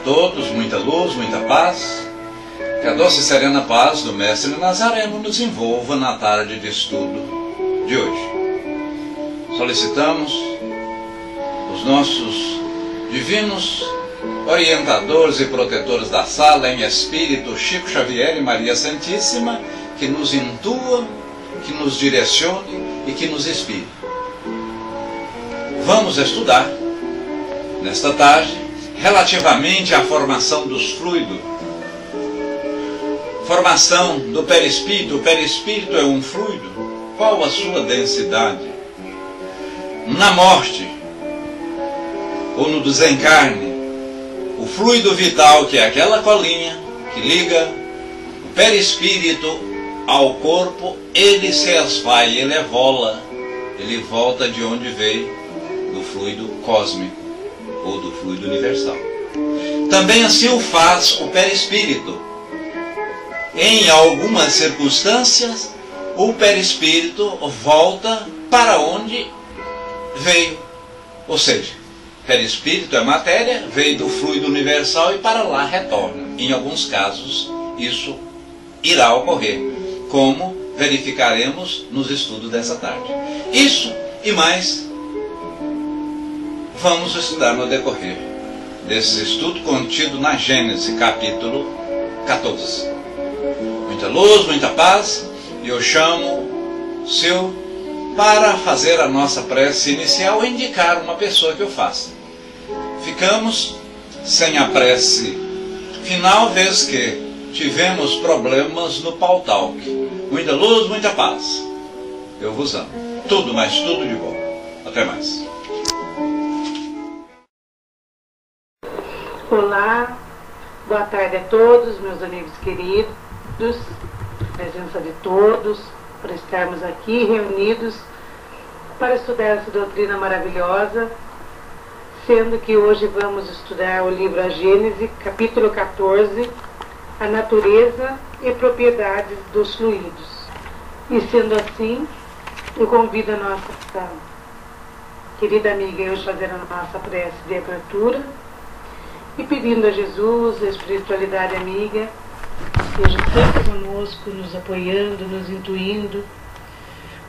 todos, muita luz, muita paz. Que a doce e serena paz do Mestre Nazareno nos envolva na tarde de estudo de hoje. Solicitamos os nossos divinos orientadores e protetores da sala em espírito, Chico Xavier e Maria Santíssima, que nos intuam, que nos direcione e que nos inspire. Vamos estudar, nesta tarde, relativamente à formação dos fluidos. Formação do perispírito. O perispírito é um fluido. Qual a sua densidade? Na morte, ou no desencarne, o fluido vital, que é aquela colinha que liga o perispírito ao corpo, ele se esvai, ele evola, ele volta de onde veio, do fluido cósmico ou do fluido universal. Também assim o faz o perispírito. Em algumas circunstâncias, o perispírito volta para onde veio. Ou seja, perispírito é matéria, veio do fluido universal e para lá retorna. Em alguns casos, isso irá ocorrer, como verificaremos nos estudos dessa tarde. Isso e mais vamos estudar no decorrer desse estudo contido na Gênesis, capítulo 14. Muita luz, muita paz, e eu chamo Sil para fazer a nossa prece inicial e indicar uma pessoa que eu faça. Ficamos sem a prece final, vez que tivemos problemas no Pautalk. Muita luz, muita paz. Eu vos amo. Tudo, mas tudo de bom. Até mais. Olá, boa tarde a todos, meus amigos queridos, presença de todos, por estarmos aqui reunidos para estudar essa doutrina maravilhosa, sendo que hoje vamos estudar o livro A Gênese, capítulo 14, a natureza e propriedades dos fluidos. E sendo assim, eu convido a nossa querida amiga hoje a fazer a nossa prece de abertura, e pedindo a Jesus, a espiritualidade amiga, esteja sempre conosco, nos apoiando, nos intuindo,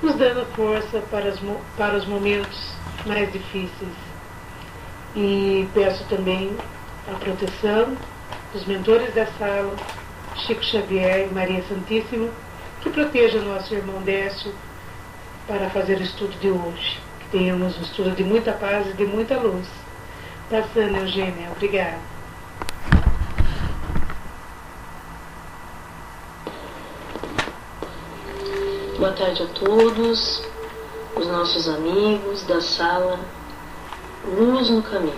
nos dando força para os momentos mais difíceis. E peço também a proteção dos mentores da sala, Chico Xavier e Maria Santíssima, que proteja nosso irmão Décio para fazer o estudo de hoje. Que tenhamos um estudo de muita paz e de muita luz. Passando, Eugênia. Obrigada. Boa tarde a todos, os nossos amigos da sala Luz no Caminho.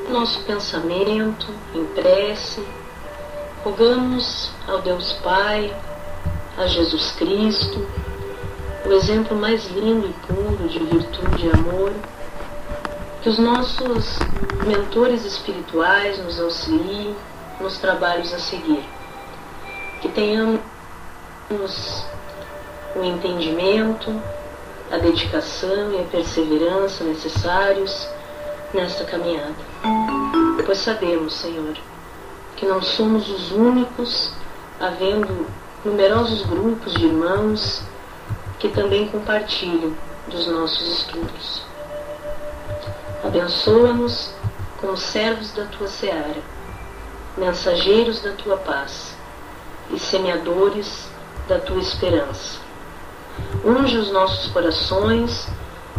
Nosso pensamento em prece, rogamos ao Deus Pai, a Jesus Cristo, o exemplo mais lindo e puro de virtude e amor, que os nossos mentores espirituais nos auxiliem nos trabalhos a seguir. Que tenhamos o entendimento, a dedicação e a perseverança necessários nesta caminhada. Pois sabemos, Senhor, que não somos os únicos, havendo numerosos grupos de irmãos que também compartilham dos nossos estudos. Abençoa-nos como servos da Tua seara, mensageiros da Tua paz e semeadores da Tua esperança. Unge os nossos corações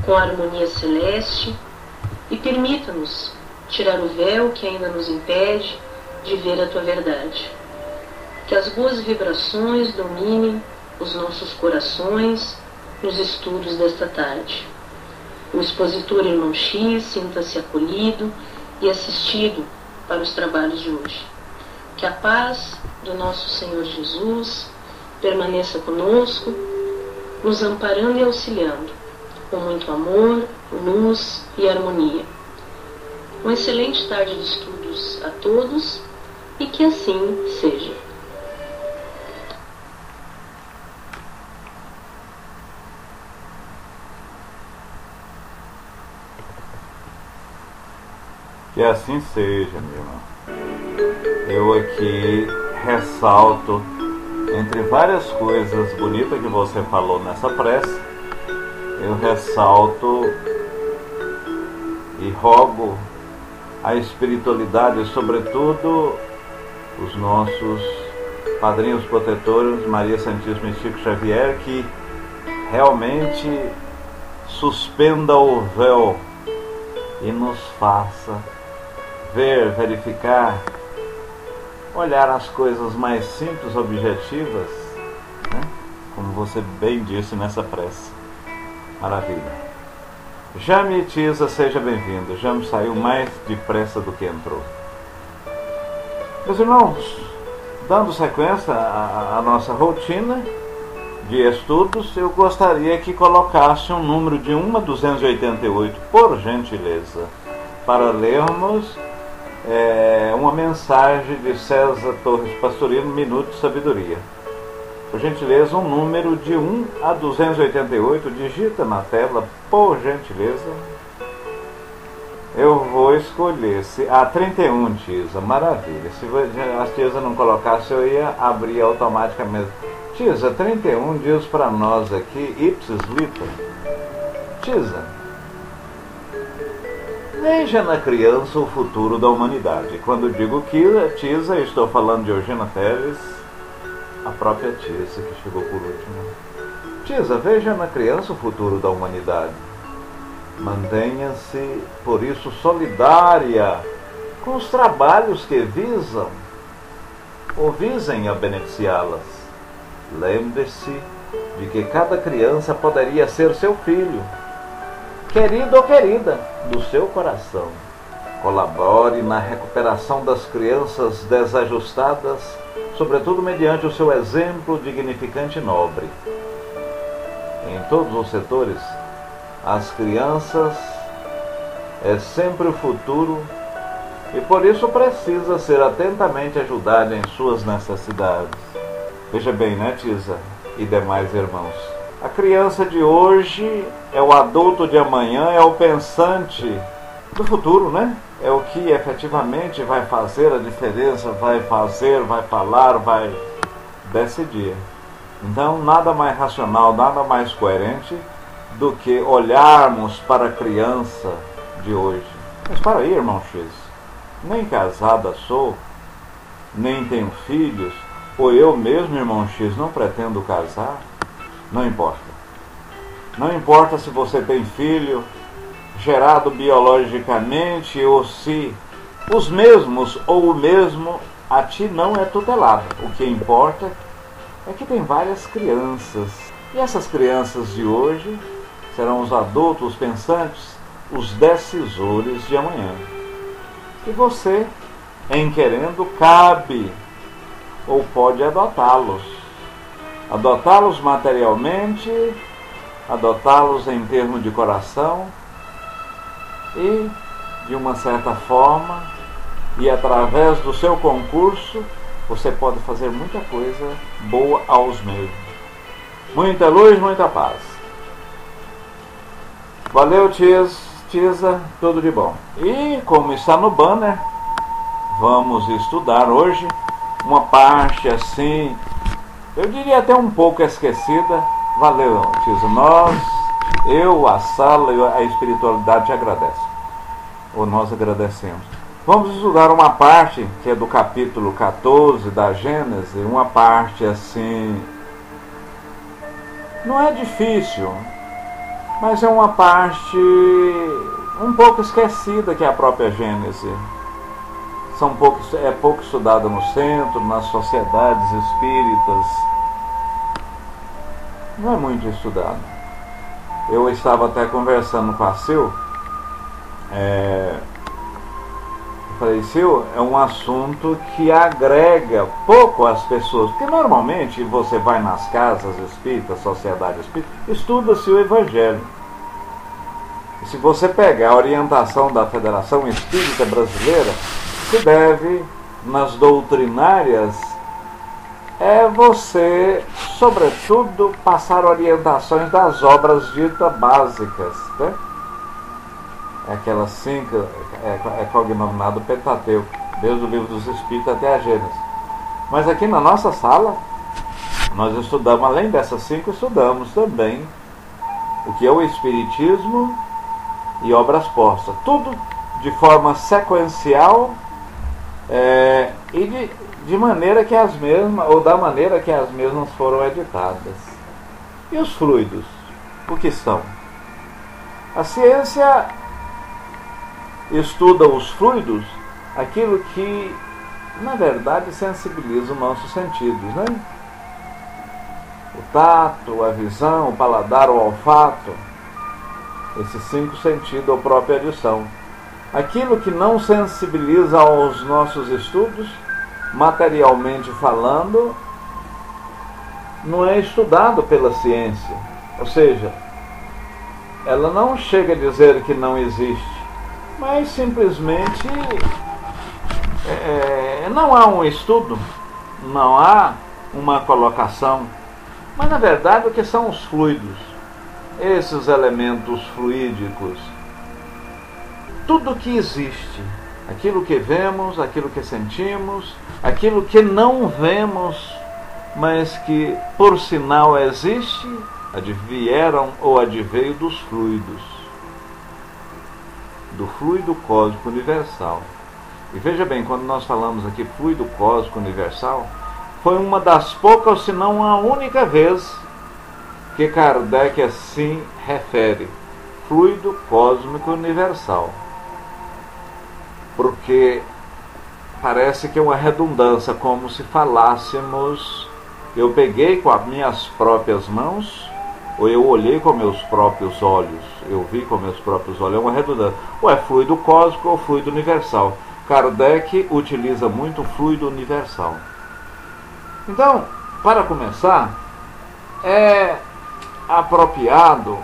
com a harmonia celeste e permita-nos tirar o véu que ainda nos impede de ver a Tua verdade. Que as boas vibrações dominem os nossos corações nos estudos desta tarde. O expositor irmão X sinta-se acolhido e assistido para os trabalhos de hoje. Que a paz do nosso Senhor Jesus permaneça conosco, nos amparando e auxiliando, com muito amor, luz e harmonia. Uma excelente tarde de estudos a todos e que assim seja. Que assim seja, meu irmão. Eu aqui ressalto, entre várias coisas bonitas que você falou nessa prece, eu ressalto e rogo a espiritualidade, sobretudo os nossos padrinhos protetores, Maria Santíssima e Chico Xavier, que realmente suspenda o véu e nos faça ver, verificar, olhar as coisas mais simples, objetivas, né? Como você bem disse nessa prece. Maravilha. Jame Tisa, seja bem-vindo. Jame saiu mais depressa do que entrou. Meus irmãos, dando sequência à nossa rotina de estudos, eu gostaria que colocasse um número de 1 a 288, por gentileza, para lermos uma mensagem de César Torres Pastorino, Minuto de Sabedoria. Por gentileza, um número de 1 a 288, digita na tela, por gentileza. Eu vou escolher 31, Tisa, maravilha. Se a Tisa não colocasse, eu ia abrir automaticamente. Tisa, 31 diz para nós aqui, ipsis liter. Tisa, veja na criança o futuro da humanidade. Quando digo que Tisa, estou falando de Eugênia Teles, a própria Tisa que chegou por último. Tisa, veja na criança o futuro da humanidade. Mantenha-se, por isso, solidária com os trabalhos que visam ou visem a beneficiá-las. Lembre-se de que cada criança poderia ser seu filho, querido ou querida, do seu coração. Colabore na recuperação das crianças desajustadas, sobretudo mediante o seu exemplo dignificante e nobre. Em todos os setores, as crianças é sempre o futuro e por isso precisa ser atentamente ajudada em suas necessidades. Veja bem, né, Tisa e demais irmãos? A criança de hoje é o adulto de amanhã, é o pensante do futuro, né? É o que efetivamente vai fazer a diferença, vai fazer, vai falar, vai decidir. Então, nada mais racional, nada mais coerente do que olharmos para a criança de hoje. Mas para aí, irmão X, nem casada sou, nem tenho filhos, ou eu mesmo, irmão X, não pretendo casar. Não importa. Não importa se você tem filho gerado biologicamente ou se os mesmos ou o mesmo a ti não é tutelado. O que importa é que tem várias crianças. E essas crianças de hoje serão os adultos, os pensantes, os decisores de amanhã. E você, em querendo, cabe ou pode adotá-los. Adotá-los materialmente, adotá-los em termos de coração e, de uma certa forma, e através do seu concurso, você pode fazer muita coisa boa aos mesmos. Muita luz, muita paz. Valeu, Tisa, tudo de bom. E, como está no banner, vamos estudar hoje uma parte assim, eu diria até um pouco esquecida. Valeu, Tisa. Eu, a sala e a espiritualidade te agradecem. Ou nós agradecemos. Vamos estudar uma parte que é do capítulo 14 da Gênese, uma parte assim, não é difícil, mas é uma parte um pouco esquecida, que é a própria Gênese. É pouco estudada no centro, nas sociedades espíritas. Não é muito estudado. Eu estava até conversando com a Sil. Falei, Sil, é um assunto que agrega pouco às pessoas. Porque normalmente você vai nas casas espíritas, sociedade espírita, estuda-se o Evangelho. E se você pegar a orientação da Federação Espírita Brasileira, se deve, nas doutrinárias, você, sobretudo, passar orientações das obras ditas básicas, né? é aquelas 5, é cognominado Pentateuco, desde o livro dos Espíritos até a Gênesis. Mas aqui na nossa sala, nós estudamos, além dessas 5, estudamos também o que é o Espiritismo e obras postas. Tudo de forma sequencial e de maneira que as mesmas, ou da maneira que as mesmas foram editadas. E os fluidos? O que são? A ciência estuda os fluidos, aquilo que, na verdade, sensibiliza os nossos sentidos, né? O tato, a visão, o paladar, o olfato, esses 5 sentidos ou própria adição. Aquilo que não sensibiliza aos nossos estudos, materialmente falando, não é estudado pela ciência. Ou seja, ela não chega a dizer que não existe, mas simplesmente não há um estudo, não há uma colocação. Mas na verdade o que são os fluidos? Esses elementos fluídicos, tudo que existe, aquilo que vemos, aquilo que sentimos, aquilo que não vemos, mas que por sinal existe, advieram ou adveio dos fluidos, do fluido cósmico universal. E veja bem, quando nós falamos aqui fluido cósmico universal, foi uma das poucas, se não a única vez, que Kardec assim refere, fluido cósmico universal. Porque parece que é uma redundância, como se falássemos, eu peguei com as minhas próprias mãos, ou eu olhei com meus próprios olhos, eu vi com meus próprios olhos, é uma redundância. Ou é fluido cósmico ou fluido universal. Kardec utiliza muito o fluido universal. Então, para começar, é apropriado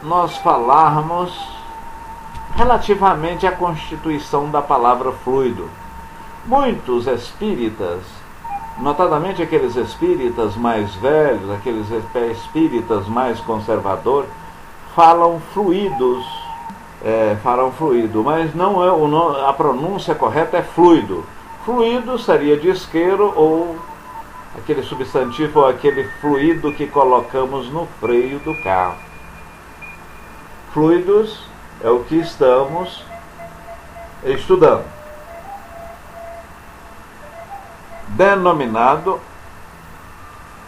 nós falarmos relativamente à constituição da palavra fluido. Muitos espíritas, notadamente aqueles espíritas mais velhos, aqueles espíritas mais conservadores, falam fluidos, mas não é, a pronúncia correta é fluido. Fluido seria disqueiro ou aquele substantivo ou aquele fluido que colocamos no freio do carro. Fluidos é o que estamos estudando. Denominado,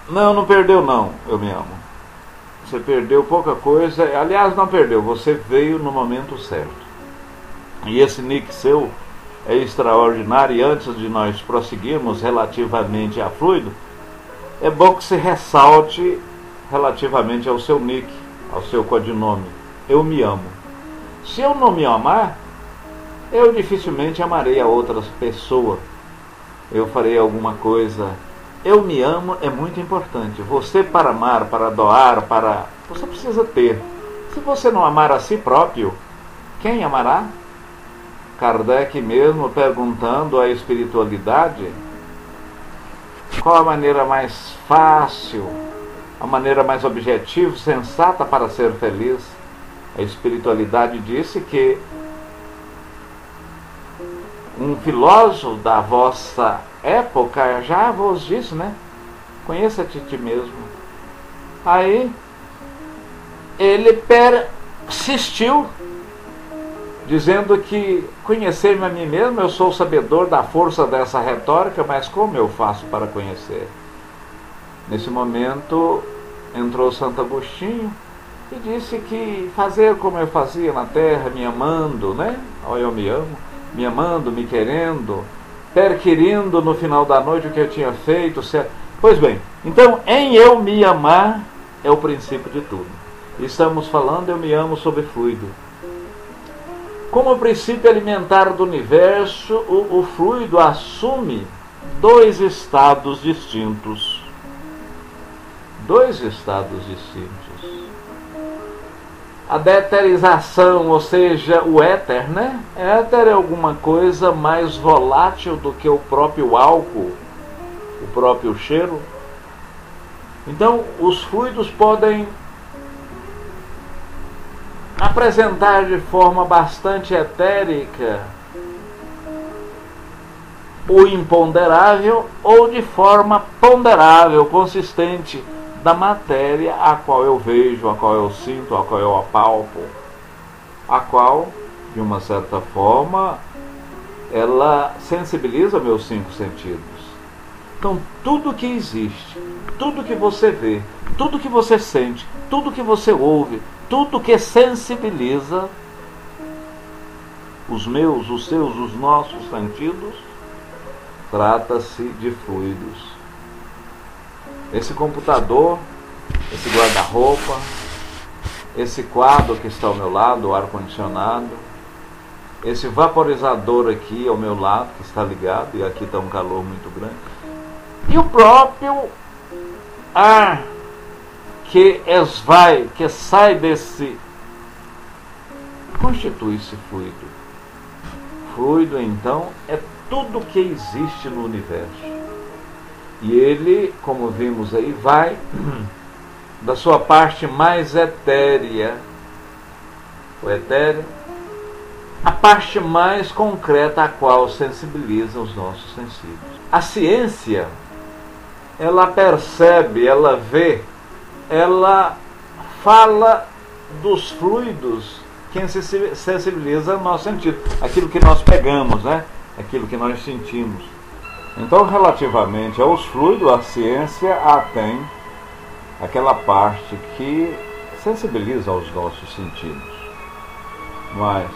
não perdeu não, eu me amo. Você perdeu pouca coisa, aliás não perdeu, você veio no momento certo. E esse nick seu é extraordinário. E antes de nós prosseguirmos relativamente a fluido, é bom que se ressalte relativamente ao seu nick, ao seu codinome. Eu me amo. Se eu não me amar, eu dificilmente amarei a outras pessoas. Eu farei alguma coisa. Eu me amo é muito importante. Você, para amar, para doar, você precisa ter. Se você não amar a si próprio, quem amará? Kardec mesmo perguntando à espiritualidade qual a maneira mais fácil, a maneira mais objetiva, sensata para ser feliz. A espiritualidade disse que um filósofo da vossa época já vos disse, né? Conheça-te ti mesmo. Aí ele persistiu, dizendo que conhecer-me a mim mesmo, eu sou sabedor da força dessa retórica, mas como eu faço para conhecer? Nesse momento entrou Santo Agostinho e disse que fazer como eu fazia na terra, me amando, né? Olha, eu me amo, me amando, me querendo, perquirindo no final da noite o que eu tinha feito. Pois bem, então em eu me amar é o princípio de tudo. Estamos falando eu me amo sob fluido. Como o princípio alimentar do universo, o fluido assume dois estados distintos. Dois estados distintos. A deterização, ou seja, o éter, né? Éter é alguma coisa mais volátil do que o próprio álcool, o próprio cheiro. Então, os fluidos podem apresentar de forma bastante etérica o imponderável ou de forma ponderável, consistente da matéria a qual eu vejo, a qual eu sinto, a qual eu apalpo, a qual, de uma certa forma, ela sensibiliza meus 5 sentidos. Então, tudo que existe, tudo que você vê, tudo que você sente, tudo que você ouve, tudo que sensibiliza os meus, os seus, os nossos sentidos, trata-se de fluidos. Esse computador, esse guarda-roupa, esse quadro que está ao meu lado, o ar-condicionado, esse vaporizador aqui ao meu lado, que está ligado, e aqui está um calor muito grande, e o próprio ar que esvai, que sai desse, constitui-se fluido. Fluido, então, é tudo que existe no universo. E ele, como vimos aí, vai da sua parte mais etérea, o etéreo, a parte mais concreta a qual sensibiliza os nossos sentidos. A ciência, ela percebe, ela vê, ela fala dos fluidos que sensibiliza o nosso sentido, aquilo que nós pegamos, né? Aquilo que nós sentimos. Então, relativamente aos fluidos, a ciência tem aquela parte que sensibiliza os nossos sentidos. Mas,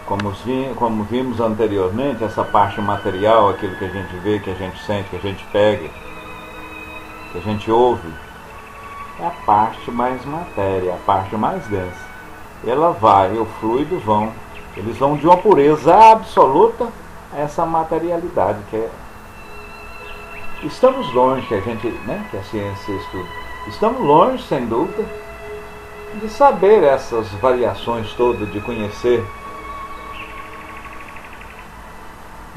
como vimos anteriormente, essa parte material, aquilo que a gente vê, que a gente sente, que a gente pega, que a gente ouve, é a parte mais matéria, a parte mais densa. Ela vai, o fluido vão, eles vão de uma pureza absoluta a essa materialidade que é. Estamos longe, que a gente, né, que a ciência estuda, estamos longe, sem dúvida, de saber essas variações todas, de conhecer,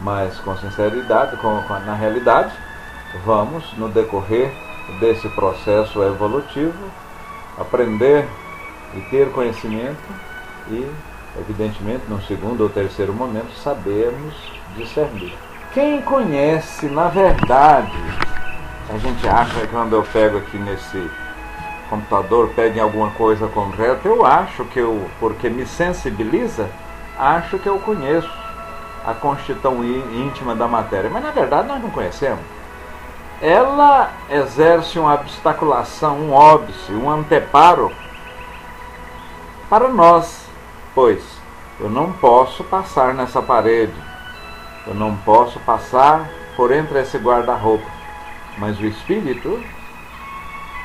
mas com sinceridade, na realidade, vamos, no decorrer desse processo evolutivo, aprender e ter conhecimento e, evidentemente, num segundo ou terceiro momento, sabermos discernir. Quem conhece, na verdade, a gente acha que quando eu pego aqui nesse computador, pego em alguma coisa concreta, eu acho que porque me sensibiliza, acho que eu conheço a constituição íntima da matéria. Mas, na verdade, nós não conhecemos. Ela exerce uma obstaculação, um óbice, um anteparo para nós, pois eu não posso passar nessa parede, eu não posso passar por entre esse guarda-roupa, mas o espírito,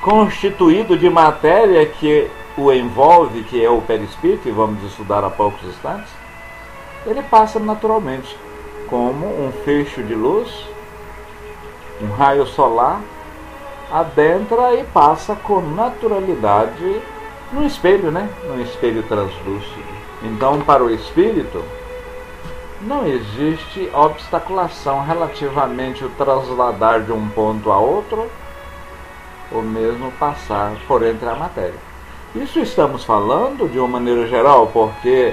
constituído de matéria que o envolve, que é o perispírito, e vamos estudar há poucos instantes, ele passa naturalmente, como um feixe de luz, um raio solar, adentra e passa com naturalidade no espelho, né? No espelho translúcido. Então, para o espírito, não existe obstaculação relativamente o trasladar de um ponto a outro, ou mesmo passar por entre a matéria. Isso estamos falando de uma maneira geral, porque,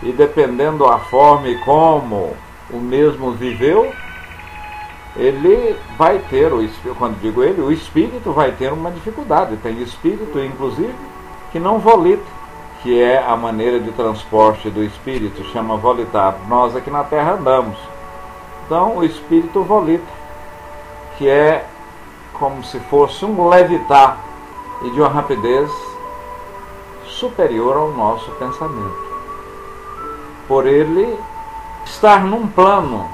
e dependendo da forma e como o mesmo viveu, ele vai ter, quando digo ele, o espírito vai ter uma dificuldade. Tem espírito, inclusive, que não volita, que é a maneira de transporte do espírito, chama volitar. Nós aqui na Terra andamos. Então, o espírito volita, que é como se fosse um levitar e de uma rapidez superior ao nosso pensamento. Por ele estar num plano,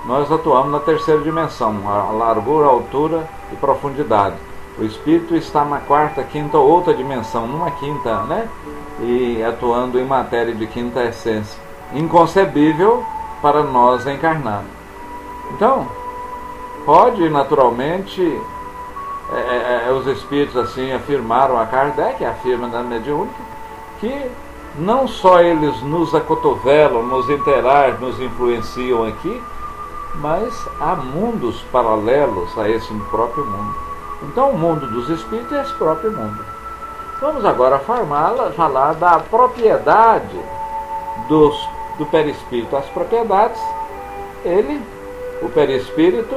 nós atuamos na terceira dimensão, a largura, a altura e profundidade. O espírito está na quarta, quinta ou outra dimensão, numa quinta, né? E atuando em matéria de quinta essência, inconcebível para nós encarnados. Então, pode naturalmente, os espíritos assim afirmaram a Kardec, afirma na mediúnica, que não só eles nos acotovelam, nos interagem, nos influenciam aqui, mas há mundos paralelos a esse próprio mundo. Então o mundo dos espíritos é esse próprio mundo. Vamos agora falar da propriedade do perispírito. As propriedades, o perispírito,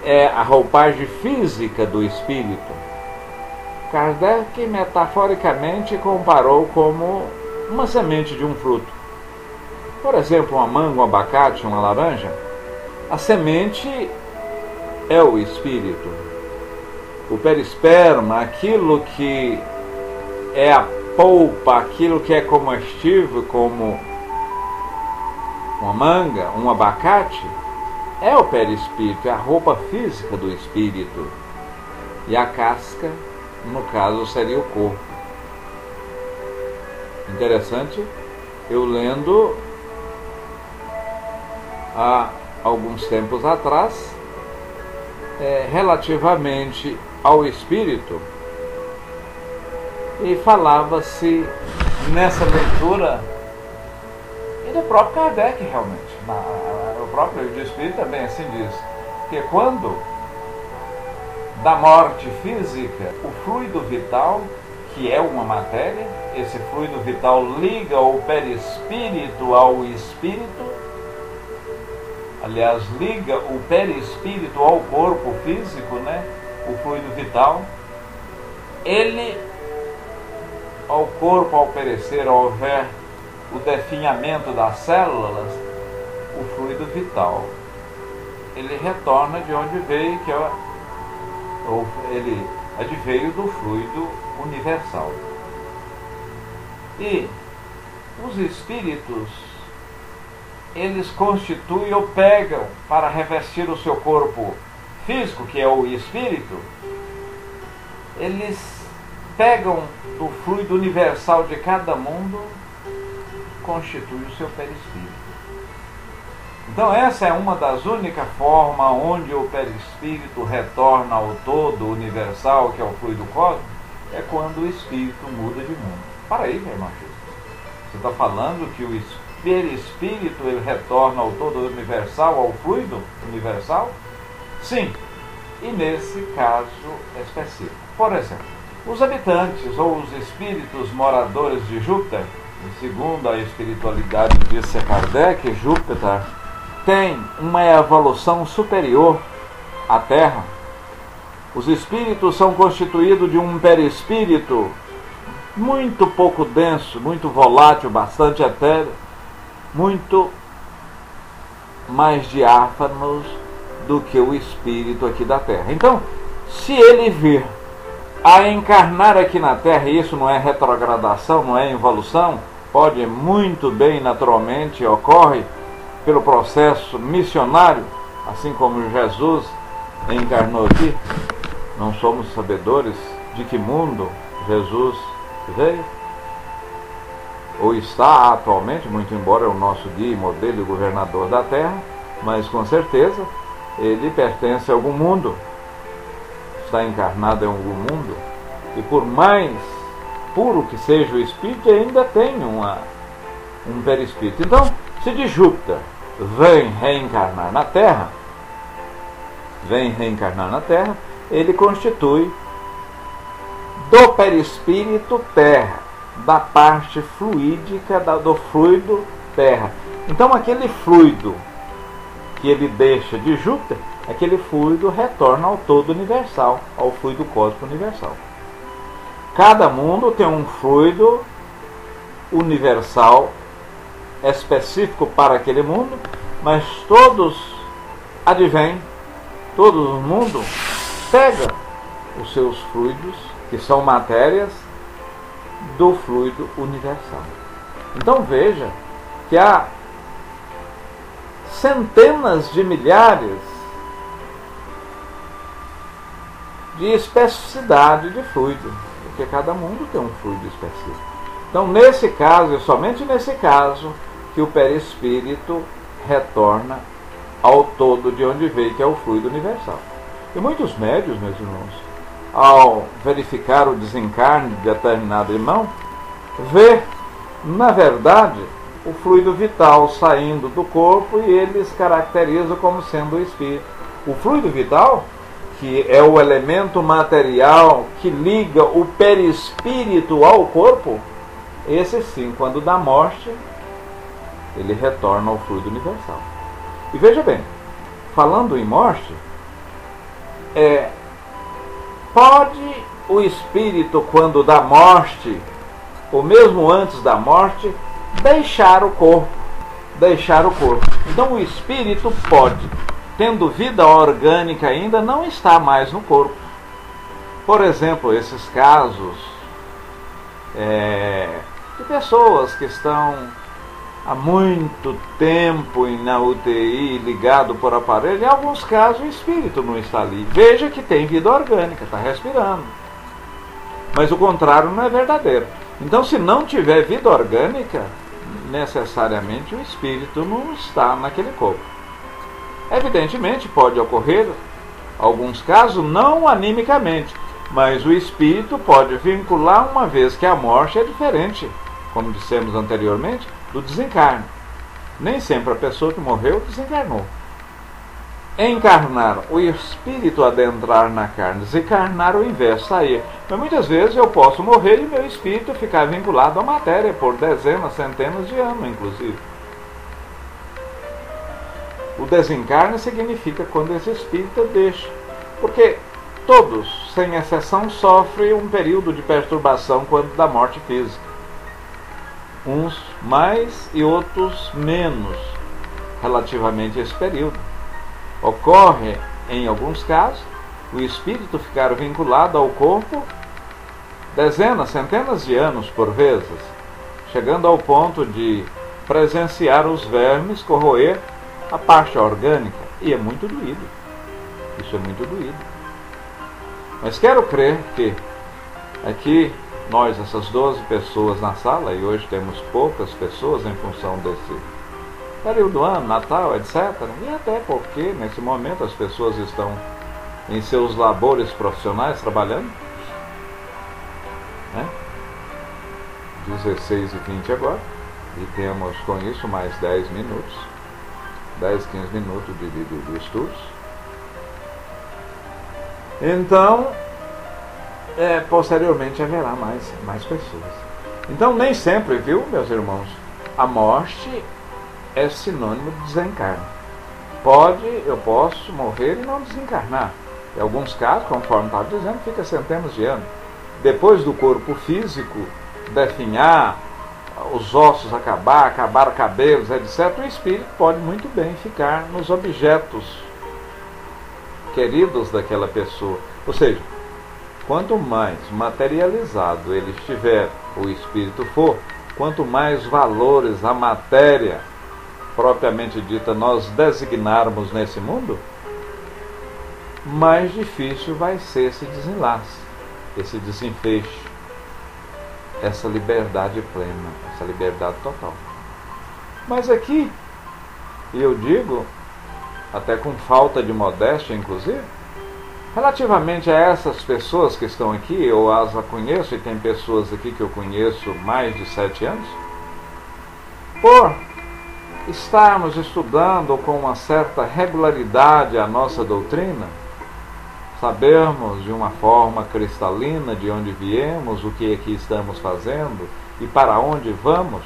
é a roupagem física do espírito. Kardec metaforicamente comparou como uma semente de um fruto. Por exemplo, uma manga, um abacate, uma laranja. A semente é o espírito. O perisperma, aquilo que é a polpa, aquilo que é comestível, como uma manga, um abacate, é o perispírito, é a roupa física do espírito. E a casca, no caso, seria o corpo. Interessante, eu lendo há alguns tempos atrás, relativamente ao espírito, e falava-se nessa leitura, e do próprio Kardec realmente, o próprio livro do Espírito também assim diz, que quando da morte física, o fluido vital, que é uma matéria, esse fluido vital liga o perispírito ao espírito, aliás, liga o perispírito ao corpo físico, né? O fluido vital, ele, ao corpo, ao perecer, ao houver o definhamento das células, o fluido vital, ele retorna de onde veio, que é ele adveio do fluido universal. E os espíritos, eles constituem ou pegam para revestir o seu corpo físico, que é o espírito, eles pegam do fluido universal de cada mundo, constitui o seu perispírito. Então essa é uma das únicas formas onde o perispírito retorna ao todo universal, que é o fluido cósmico, é quando o espírito muda de mundo. Para aí, meu irmão, você está falando que o perispírito ele retorna ao todo universal, ao fluido universal? Sim, e nesse caso específico. Por exemplo, os habitantes ou os espíritos moradores de Júpiter, segundo a espiritualidade disse Kardec, Júpiter tem uma evolução superior à Terra. Os espíritos são constituídos de um perispírito muito pouco denso, muito volátil, bastante etéreo, muito mais diáfanos do que o espírito aqui da Terra. Então, se ele vir a encarnar aqui na Terra, e isso não é retrogradação, não é evolução, pode muito bem, naturalmente, ocorre pelo processo missionário, assim como Jesus encarnou aqui. Não somos sabedores de que mundo Jesus veio ou está atualmente, muito embora é o nosso guia, modelo e governador da Terra, mas com certeza ele pertence a algum mundo, está encarnado em algum mundo, e por mais puro que seja o espírito, ainda tem um perispírito. Então, se de Júpiter vem reencarnar na Terra, ele constitui do perispírito terra, da parte fluídica do fluido terra. Então aquele fluido que ele deixa de Júpiter, aquele fluido retorna ao todo universal, ao fluido cósmico universal. Cada mundo tem um fluido universal específico para aquele mundo, mas todos advêm, todo mundo pega os seus fluidos, que são matérias, do fluido universal. Então veja que há centenas de milhares de especificidade de fluido, porque cada mundo tem um fluido específico. Então nesse caso, e somente nesse caso, que o perispírito retorna ao todo de onde veio, que é o fluido universal. E muitos médiuns, meus irmãos, ao verificar o desencarne de determinado irmão, vê, na verdade, o fluido vital saindo do corpo, e eles caracterizam como sendo o espírito. O fluido vital que é o elemento material que liga o perispírito ao corpo, esse sim, quando dá morte, ele retorna ao fluido universal. E veja bem, falando em morte, pode o espírito, quando dá morte, ou mesmo antes da morte, deixar o corpo. Então o espírito pode, tendo vida orgânica ainda, não está mais no corpo. Por exemplo, esses casos de pessoas que estão há muito tempo na UTI, ligado por aparelho, em alguns casos o espírito não está ali. Veja que tem vida orgânica, está respirando. Mas o contrário não é verdadeiro. Então, se não tiver vida orgânica, necessariamente o espírito não está naquele corpo. Evidentemente, pode ocorrer alguns casos, não animicamente, mas o espírito pode vincular, uma vez que a morte é diferente, como dissemos anteriormente, do desencarne. Nem sempre a pessoa que morreu desencarnou. Encarnar, o espírito adentrar na carne, desencarnar o inverso, sair. Mas muitas vezes eu posso morrer e meu espírito ficar vinculado à matéria por dezenas, centenas de anos, inclusive. O desencarne significa quando esse espírito deixa. Porque todos, sem exceção, sofrem um período de perturbação quando da morte física. Uns mais e outros menos, relativamente a esse período. Ocorre, em alguns casos, o espírito ficar vinculado ao corpo dezenas, centenas de anos por vezes, chegando ao ponto de presenciar os vermes corroer a parte orgânica. E é muito doído. Isso é muito doído. Mas quero crer que aqui nós, essas 12 pessoas na sala, e hoje temos poucas pessoas em função desse período do ano, Natal, etc. E até porque nesse momento as pessoas estão em seus labores profissionais trabalhando, né? 16h20 agora, e temos com isso mais 10 minutos, 10, 15 minutos de estudos. Então, posteriormente haverá mais pessoas. Então nem sempre, viu, meus irmãos, a morte é sinônimo de desencarne. Eu posso morrer e não desencarnar. Em alguns casos, conforme estava dizendo, fica centenas de anos. Depois do corpo físico definhar, os ossos acabar cabelos, etc., o espírito pode muito bem ficar nos objetos queridos daquela pessoa. Ou seja, quanto mais materializado ele estiver, o espírito for, quanto mais valores a matéria propriamente dita nós designarmos nesse mundo, mais difícil vai ser esse desenlace, esse desenfecho, essa liberdade plena, essa liberdade total. Mas aqui, eu digo, até com falta de modéstia inclusive, relativamente a essas pessoas que estão aqui, eu as conheço, e tem pessoas aqui que eu conheço mais de 7 anos, por estarmos estudando com uma certa regularidade a nossa doutrina, sabermos de uma forma cristalina de onde viemos, o que aqui estamos fazendo e para onde vamos,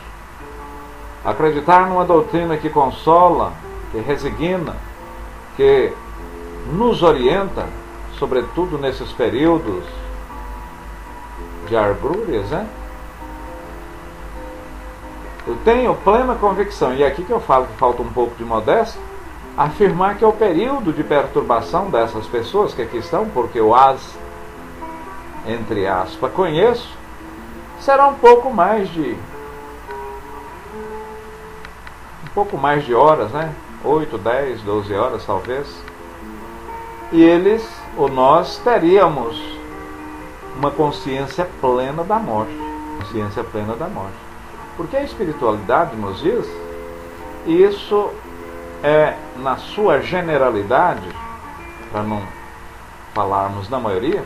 acreditar numa doutrina que consola, que resigna, que nos orienta, sobretudo nesses períodos de argrúrias, né? Eu tenho plena convicção, e é aqui que eu falo que falta um pouco de modéstia, afirmar que é o período de perturbação dessas pessoas que aqui estão, porque eu as, entre aspas, conheço, será um pouco mais de horas, né? 8, 10, 12 horas talvez. E eles, ou nós, teríamos uma consciência plena da morte. Consciência plena da morte. Porque a espiritualidade nos diz, e isso é na sua generalidade, para não falarmos na maioria,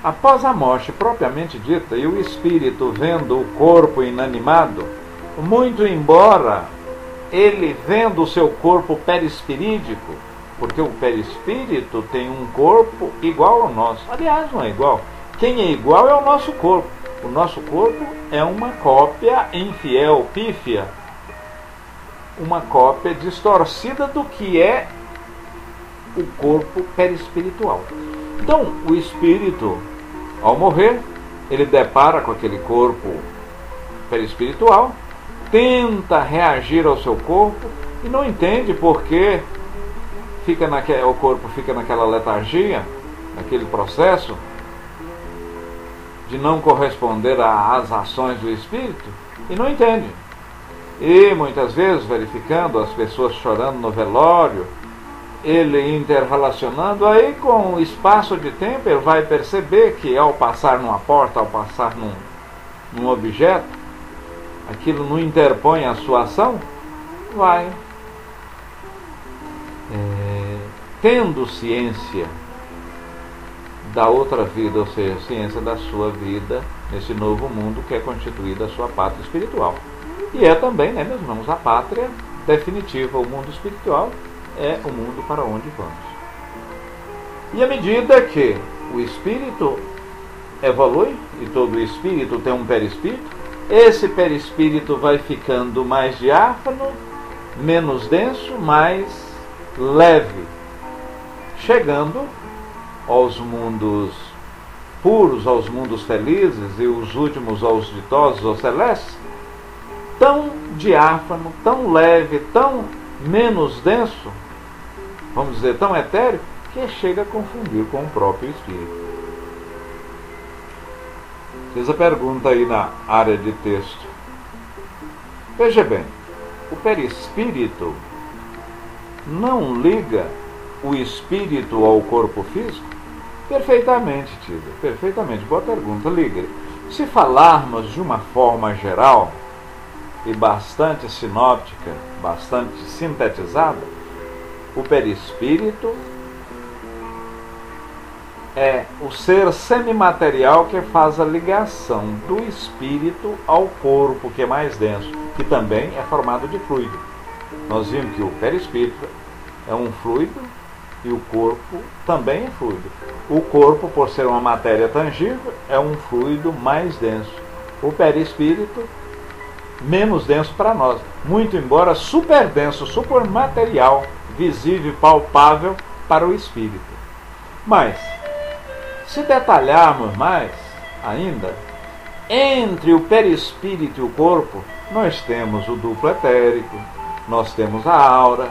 após a morte propriamente dita, e o espírito vendo o corpo inanimado, muito embora ele vendo o seu corpo perispirídico, porque o perispírito tem um corpo igual ao nosso. Aliás, não é igual. Quem é igual é o nosso corpo. O nosso corpo é uma cópia infiel, pífia, uma cópia distorcida do que é o corpo perispiritual. Então, o espírito, ao morrer, ele depara com aquele corpo perispiritual, tenta reagir ao seu corpo e não entende por que o corpo fica naquela letargia, naquele processo de não corresponder às ações do espírito, e não entende. E muitas vezes, verificando as pessoas chorando no velório, ele interrelacionando, aí com o espaço de tempo ele vai perceber que ao passar numa porta, ao passar num objeto, aquilo não interpõe a sua ação, vai tendo ciência da outra vida, ou seja, ciência da sua vida nesse novo mundo que é constituída a sua pátria espiritual. E é também, né, meus irmãos, a pátria definitiva, o mundo espiritual é o mundo para onde vamos. E à medida que o espírito evolui, e todo espírito tem um perispírito, esse perispírito vai ficando mais diáfano, menos denso, mais leve, chegando aos mundos puros, aos mundos felizes, e os últimos aos ditosos, aos celestes, tão diáfano, tão leve, tão menos denso, vamos dizer, tão etéreo, que chega a confundir com o próprio espírito. Fiz a pergunta aí na área de texto. Veja bem, o perispírito não liga o espírito ao corpo físico? Perfeitamente, Tida, perfeitamente. Boa pergunta, liga. Se falarmos de uma forma geral e bastante sinóptica, bastante sintetizada, o perispírito é o ser semimaterial que faz a ligação do espírito ao corpo, que é mais denso, que também é formado de fluido. Nós vimos que o perispírito é um fluido e o corpo também é fluido. O corpo, por ser uma matéria tangível, é um fluido mais denso. O perispírito, menos denso para nós, muito embora super denso, super material, visível e palpável para o espírito. Mas, se detalharmos mais ainda, entre o perispírito e o corpo, nós temos o duplo etérico, nós temos a aura,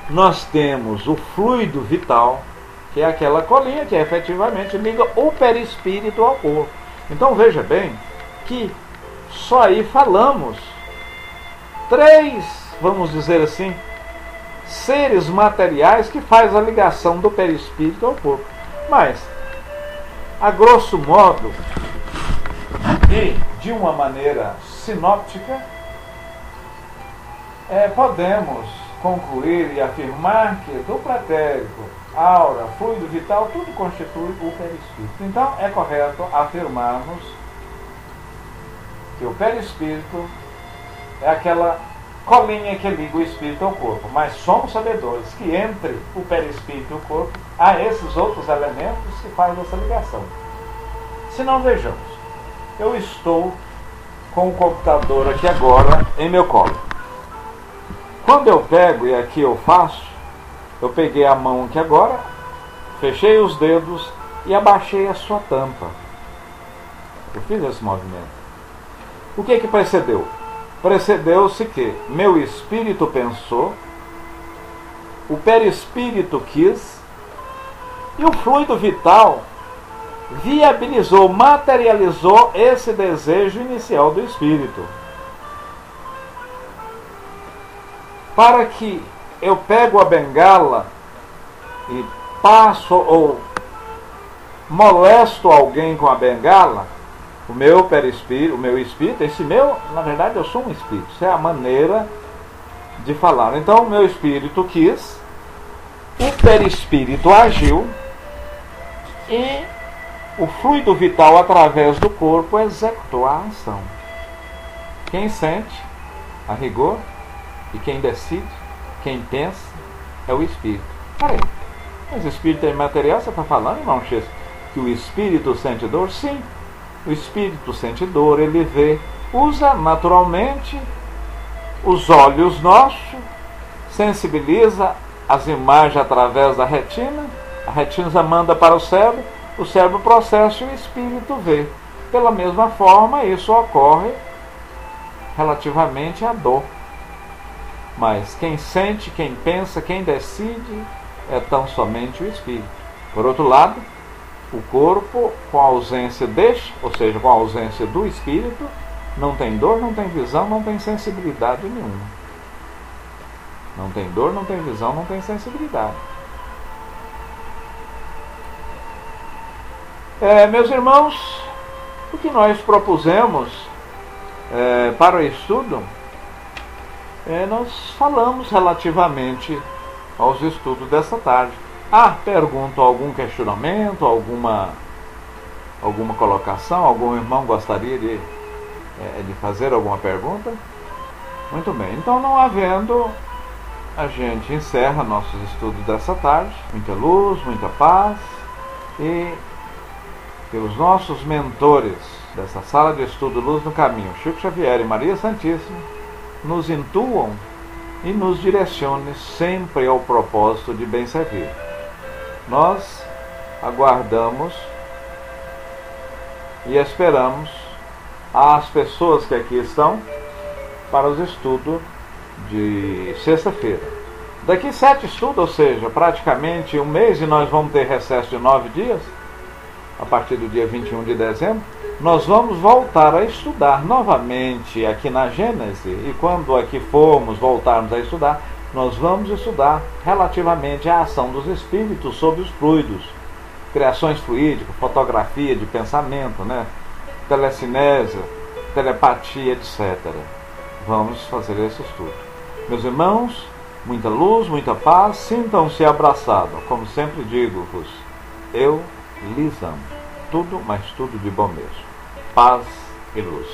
nós temos o fluido vital, que é aquela colinha que efetivamente liga o perispírito ao corpo. Então veja bem que só aí falamos 3, vamos dizer assim, seres materiais que faz a ligação do perispírito ao corpo. Mas, a grosso modo, e de uma maneira sinóptica, podemos concluir e afirmar que duplo etérico, aura, fluido vital, tudo constitui o perispírito. Então, é correto afirmarmos que o perispírito é aquela colinha que liga o espírito ao corpo. Mas somos sabedores que entre o perispírito e o corpo há esses outros elementos que fazem essa ligação. Se não, vejamos. Eu estou com o computador aqui agora em meu colo. Quando eu pego e aqui eu faço, eu peguei a mão aqui agora, fechei os dedos e abaixei a sua tampa. Eu fiz esse movimento. O que precedeu? Precedeu-se que meu espírito pensou, o perispírito quis, e o fluido vital viabilizou, materializou esse desejo inicial do espírito. Para que eu pego a bengala e passo ou molesto alguém com a bengala, o meu perispírito, o meu espírito, na verdade eu sou um espírito, isso é a maneira de falar. Então o meu espírito quis, o perispírito agiu e o fluido vital através do corpo executou a ação. Quem sente, a rigor, e quem decide, quem pensa, é o espírito. Peraí, mas espírito é imaterial? Você está falando, irmão X, que o espírito sente dor? Sim, o espírito sente dor, ele vê, usa naturalmente os olhos nossos, sensibiliza as imagens através da retina, a retina manda para o cérebro processa e o espírito vê. Pela mesma forma, isso ocorre relativamente à dor. Mas quem sente, quem pensa, quem decide é tão somente o espírito. Por outro lado, o corpo, com a ausência deste, ou seja, com a ausência do espírito, não tem dor, não tem visão, não tem sensibilidade nenhuma. Não tem dor, não tem visão, não tem sensibilidade. Meus irmãos, o que nós propusemos para o estudo, nós falamos relativamente aos estudos dessa tarde. Pergunto, algum questionamento, alguma colocação? Algum irmão gostaria de fazer alguma pergunta? Muito bem, então não havendo, a gente encerra nossos estudos dessa tarde. Muita luz, muita paz, e que os nossos mentores dessa sala de estudo Luz no Caminho, Chico Xavier e Maria Santíssima, nos intuam e nos direcione sempre ao propósito de bem servir. Nós aguardamos e esperamos as pessoas que aqui estão para os estudos de sexta-feira. Daqui 7 estudos, ou seja, praticamente um mês, e nós vamos ter recesso de 9 dias, a partir do dia 21 de dezembro, nós vamos voltar a estudar novamente aqui na Gênese, e quando aqui voltarmos a estudar, nós vamos estudar relativamente à ação dos espíritos sobre os fluidos, criações fluídicas, fotografia de pensamento, telecinésia, telepatia, etc. Vamos fazer esse estudo. Meus irmãos, muita luz, muita paz, sintam-se abraçados. Como sempre digo-vos, eu lhes amo. Tudo, mas tudo de bom mesmo. Paz e luz.